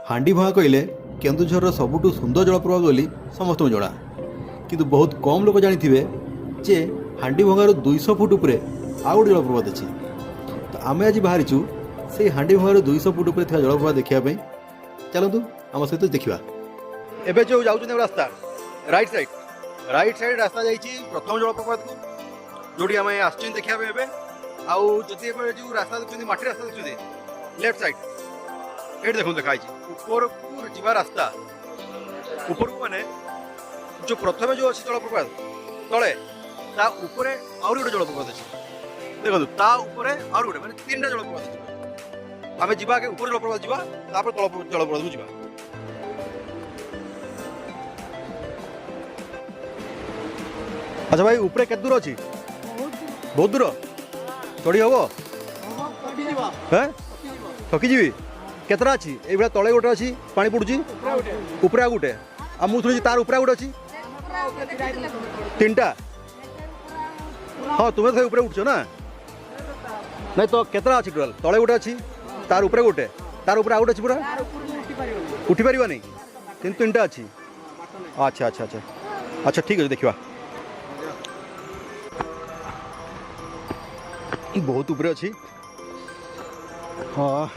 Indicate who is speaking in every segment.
Speaker 1: हांडी भंगा कहले केन्दुझर सबुठु सुंदर जलप्रपात बोली समस्त जଣା किंतु बहुत कम लोक जानिथिबे जे हांडी भंगार 200 फुट उपरे आउ गोटे जलप्रपात अछि। तो आमे आज बाहरीचु से हांडी भंगार 200 फुट उपरे थिबा जलप्रपात देखिया पई। चलतु आम सहित देखिबा। एबे जो जाउछन रास्ता राइट साइड रास्ता जाइछि प्रथम जलप्रपात को जोडी आमे आछिन देखिया पई। एबे आउ जति एबे जो रास्ता देखछन माटी रास्ता देखछन लेफ्ट साइड एट देखो देखा ऊपर को जीवा रास्ता ऊपर को माने जो प्रथम जो अच्छी जलप्रपात तले ता ऊपरे आउरी गोटे जलप्रपात अच्छी देखो ता ऊपरे आउरी गोटे माने तीन टा जलप्रपात अच्छी। आमे जीवा के ऊपर जलप्रपात जीवा तापर तल जलप्रपात को जीवा। अच्छा भाई ऊपरे केते दूर अच्छी? बहुत दूर चढ़ी हबो हैं थकी जीवी केतरा अच्छी ये भाई तले गोटे अच्छी पानी पड़ुची उपरे आ गोटे आ मु शुणी तार उपरे गोटे अच्छी तीन टा। हाँ तुम्हें तो उपरे उठछ ना नहीं तो केतरा अच्छी टोटल तले गोटे अच्छी तार उपरे गोटे तार उपरे आ गोटे अच्छी पूरा उठी पारिबा नहीं तीन तीन टा अच्छी। अच्छा अच्छा अच्छा अच्छा ठीक है देखिबा। बहुत उपरे अच्छी हाँ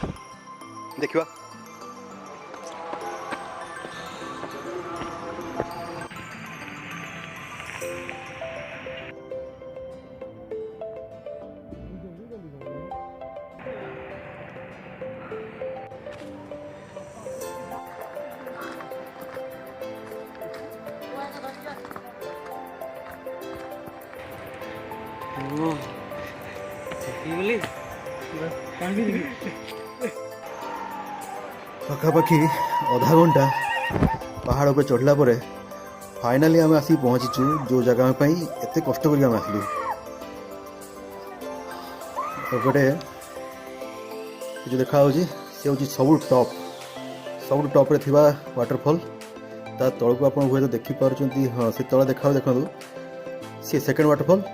Speaker 1: देखिबा। पाखापाखि अधा घंटा पहाड़ पर चढ़ला पर फाइनाली आम आसिक पहुँचीचु जो जगह एत कष्ट कर आसलु। एपटे जो देखा सी हूँ सब टॉप रे थिबा वाटरफॉल ता तल को आप हुए तो देखिपुं। हाँ से तला देखा देखो सी सेकेंड वाटरफॉल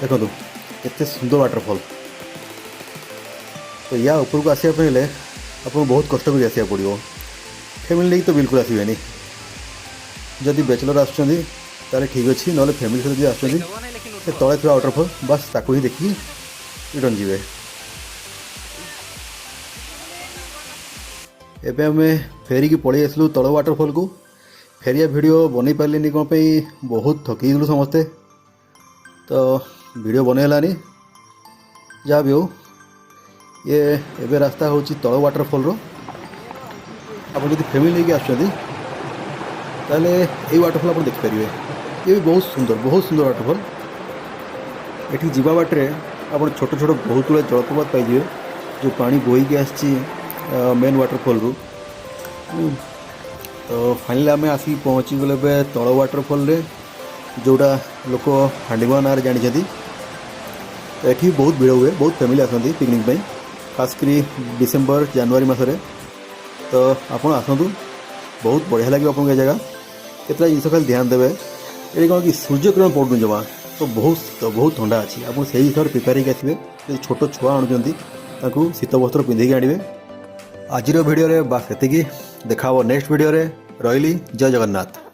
Speaker 1: देखो केते सुंदर वाटरफॉल। तो या ऊपर को आसा पहले आपको बहुत कष्ट कर आसा पड़ो फैमिली नहीं तो बिल्कुल आसबेनि। जदि बैचलर आसुँच ठीक अच्छे ना फैमिली सहित आसुँच तले थी वाटरफॉल बस ताको ही देखिए रिटर्न जीवे। एबे आमे फेरी की पलि आसलु तल वाटरफॉल को। फेरिया वीडियो बन पारे कौन बहुत थकी गलु समस्ते तो वीडियो बनैलानी जहाँ भी हो। ये एबे रास्ता हूँ तल वाटरफॉल रो आप जब फैमिली लेके आसते ये वाटरफॉल आप देखिपारे। ये भी बहुत सुंदर वाटरफॉल। ये जीवा बाटे आप छोट छोट बहुत गुड़ा जलप्रपात पाइबे जो पानी बोईकी आसी मेन वाटरफॉल रू। तो फाइनली आम आसिक पहुँची गले तल वाटरफॉल रे जोड़ा लोक हांडीभंगा ना जानी। तो ये बहुत भीड़ हुए बहुत फैमिली आसती पिकनिक खासकर डिसेम्बर जनवरी मसरे। तो आप आसतु बहुत बढ़िया लगे आपको ये जगह केतटा जिन खाली ध्यान देवे ये कौन कि सूर्यकिरण पड़ू जमा तो बहुत ठंडा अच्छी आप से हिसाब से प्रिपेयर होते छोट छुआ आणुंट शीत वस्त्र पिंधिकी आने। आज भिडियो बास एतिकी देखा नेक्स्ट वीडियो रे रही जय जगन्नाथ।